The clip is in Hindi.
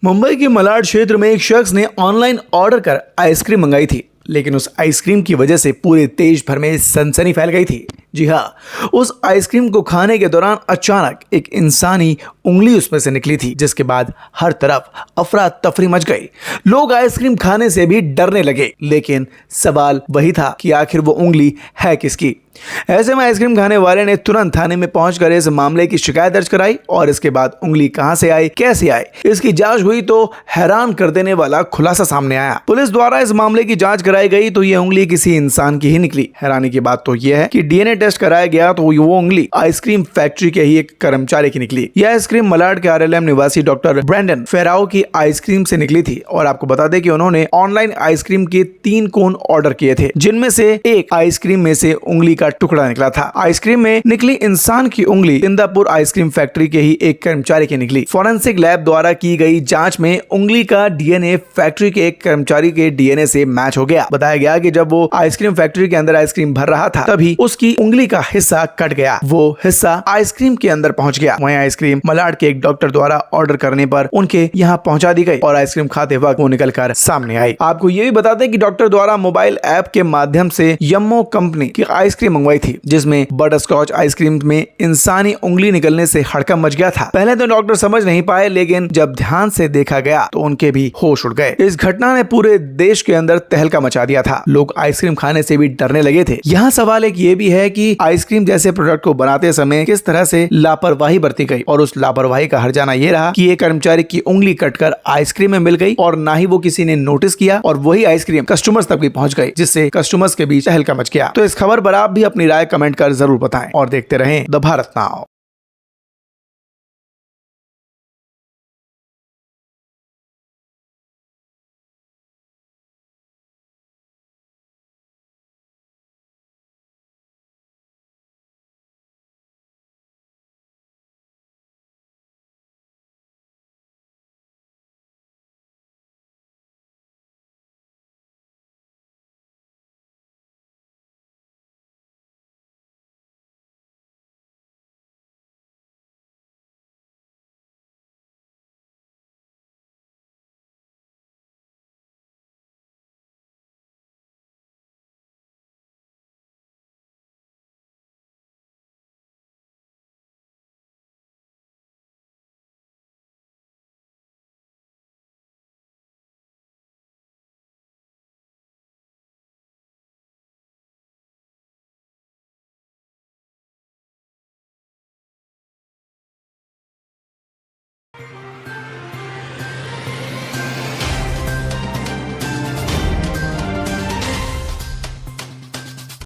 मुंबई के मलाड क्षेत्र में एक शख्स ने ऑनलाइन ऑर्डर कर आइसक्रीम मंगाई थी, लेकिन उस आइसक्रीम की वजह से पूरे देश भर में सनसनी फैल गई थी। जी हाँ, उस आइसक्रीम को खाने के दौरान अचानक एक इंसानी उंगली उसमें से निकली थी, जिसके बाद हर तरफ अफरा तफरी मच गई। लोग आइसक्रीम खाने से भी डरने लगे, लेकिन सवाल वही था कि आखिर वो उंगली है किसकी। ऐसे में आइसक्रीम खाने वाले ने तुरंत थाने में पहुंचकर इस मामले की शिकायत दर्ज कराई और इसके बाद उंगली कहां से आई, कैसे आई, इसकी जांच हुई तो हैरान कर देने वाला खुलासा सामने आया। पुलिस द्वारा इस मामले की जांच कराई गई तो ये उंगली किसी इंसान की ही निकली। हैरानी की बात तो यह है कि डीएनए टेस्ट कराया गया तो वो उंगली आइसक्रीम फैक्ट्री के ही एक कर्मचारी की निकली। यह आइसक्रीम मलाड के आरएलएम निवासी डॉक्टर ब्रैंडन फेराओ की आइसक्रीम से निकली थी और आपको बता दें कि उन्होंने ऑनलाइन आइसक्रीम के 3 कोन ऑर्डर किए थे, जिनमें से एक आइसक्रीम में से उंगली का टुकड़ा निकला था। आइसक्रीम में निकली इंसान की उंगली इंदापुर आइसक्रीम फैक्ट्री के ही एक कर्मचारी की निकली। फॉरेंसिक लैब द्वारा की गई जांच में उंगली का डीएनए फैक्ट्री के एक कर्मचारी के डीएनए से मैच हो गया। बताया गया कि जब वो आइसक्रीम फैक्ट्री के अंदर आइसक्रीम भर रहा था, तभी उसकी उंगली का हिस्सा कट गया। वो हिस्सा आइसक्रीम के अंदर पहुंच गया। वहीं आइसक्रीम मलाड के एक डॉक्टर द्वारा ऑर्डर करने पर उनके यहाँ पहुंचा दी गई और आइसक्रीम खाते वक्त वो निकलकर सामने आई। आपको ये भी बता दें कि डॉक्टर द्वारा मोबाइल ऐप के माध्यम से यम्मो कंपनी की आइसक्रीम मंगवाई थी, जिसमें बटर स्कॉच आइसक्रीम में इंसानी उंगली निकलने से हड़कंप मच गया था। पहले तो डॉक्टर समझ नहीं पाए, लेकिन जब ध्यान से देखा गया तो उनके भी होश उड़ गए। इस घटना ने पूरे देश के अंदर तहलका मचा दिया था। लोग आइसक्रीम खाने से भी डरने लगे थे। यहाँ सवाल एक ये भी है कि आइसक्रीम जैसे प्रोडक्ट को बनाते समय किस तरह से लापरवाही बरती गई और उस लापरवाही का हर्जाना ये रहा कि ये कर्मचारी की उंगली कटकर आइसक्रीम में मिल गई और ना ही वो किसी ने नोटिस किया और वही आइसक्रीम कस्टमर्स तक भी पहुंच गई, जिससे कस्टमर्स के बीच तहलका मच गया। तो इस खबर पर आप भी अपनी राय कमेंट कर जरूर बताएं और देखते रहें द भारत नाउ।